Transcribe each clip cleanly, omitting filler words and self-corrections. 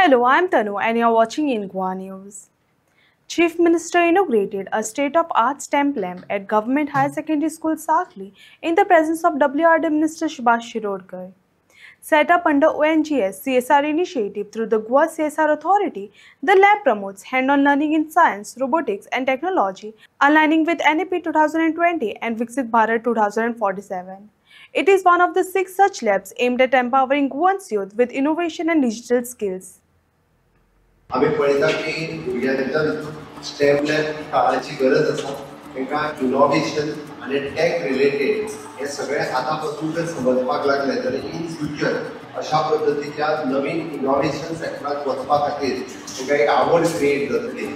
Hello, I'm Tanu and you're watching in Goa News. Chief Minister inaugurated a state-of-art STEM lab at Government Higher Secondary School Sakli in the presence of WRD Minister Subhash Shirodkar. Set up under ONGS CSR initiative through the Goa CSR Authority, the lab promotes hand-on learning in science, robotics and technology, aligning with NEP 2020 and Viksit Bharat 2047. It is one of the 6 such labs aimed at empowering Goans youth with innovation and digital skills. आम्ही पळयता की भुरग्यांच्या stem lab काळाची गरज आसा तांकां innovation आनी tack related हे सगळे आतांपासून जर समजपाक लागले जाल्यार इन फ्युचर अशा पद्दतीच्या नवीन इनोव्हेशन सेक्टरांत वचपा खातीर तांकां एक आवड क्रिएट जातली.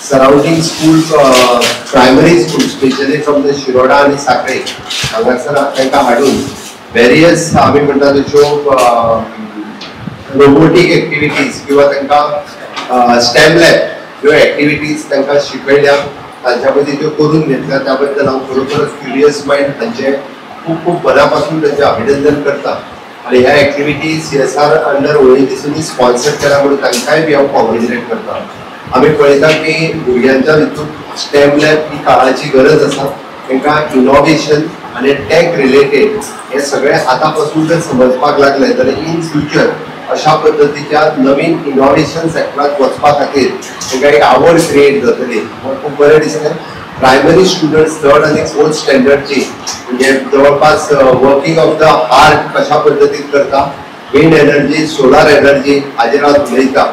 Surrounding schools, primary schools, especially from the Shiroda and Sakri, हांगासर तांकां हाडून various आमी म्हणटा तश्यो रोबोटिक एक्टिविटीज किंवा तांकां स्टेम लॅब ह्यो एक्टिविटीज तांकां शिकयल्या तांच्या मदीं त्यो करून घेतल्या. त्या बद्दल हांव खरोखर क्युरियस मायंड तांचे खूब खूब मनापासून तांचे अभिनंदन करता. आणि ह्या एक्टिविटी CSR अंडर ONGSनी स्पॉन्सर केला म्हणून तांकांय बी हांव कॉंग्रॅच्युलेट करता. आम्ही पळयता की भुरग्यांच्या भितून स्टेम लॅब ही काळाची गरज आसा तांकां इनोव्हेशन आनी टॅक रिलेटेड हे सगळे आतांपासून जर समजपाक लागले जाल्यार इन फ्युचर अशा पद्दतीच्या नवीन इनोव्हेशन सेक्टरांत वचपा खातीर तांकां एक आवड क्रिएट जातली. खूब बरें दिसलें. प्रायमरी स्टुडंट्स 3rd आनी 4th स्टँडर्डची म्हणजे जवळपास वर्किंग ऑफ द हार्ट कशा पद्दतीन करता, विंड एनर्जी, सोलार एनर्जी हाजेर हांव उलयता.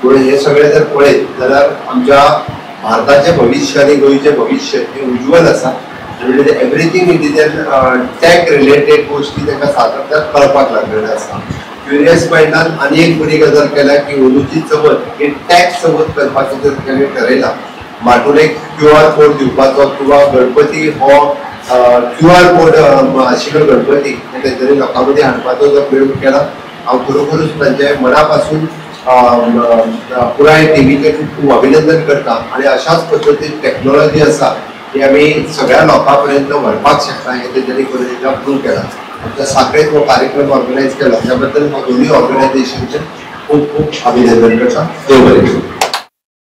म्हणून हे सगळे जर पळयत जाल्यार आमच्या भारताचे भविष्य आनी गोंयचे भविष्य हे उज्वल आसा. म्हणजे एवरीथींग इंडियन टॅक रिलेटेड गोष्टी तांकां सातत्यान कळपाक लागलेले आसा. क्युरियस मायंडान आनी एक बरी गजाल केल्या की अंदूची चवथ ही टॅक चवथ करपाची जर ताणें ठरयला. माटुलेक QR कोड दिवपाचो किंवा गणपती हो QR कोड आशिल्लो गणपती तेंच्यांनी लोकां मदीं हाडपाचो जो प्रयोग केला हांव खरोखरूच तांचे मनापासून पुराय टीव्हीचे खूप अभिनंदन करता. आणि अशाच पद्धतीन टेक्नॉलॉजी आसा ती आमी सगळ्या लोकांपर्यंत व्हरपाक शकता हे तेंच्यांनी करून प्रूव केला. आमच्या साखळेत हो कार्यक्रम ऑर्गनायज केला त्या बद्दल हांव दोनूय ऑर्गनायझेशनचे खूप खूप अभिनंदन करता. देव बरें करूं.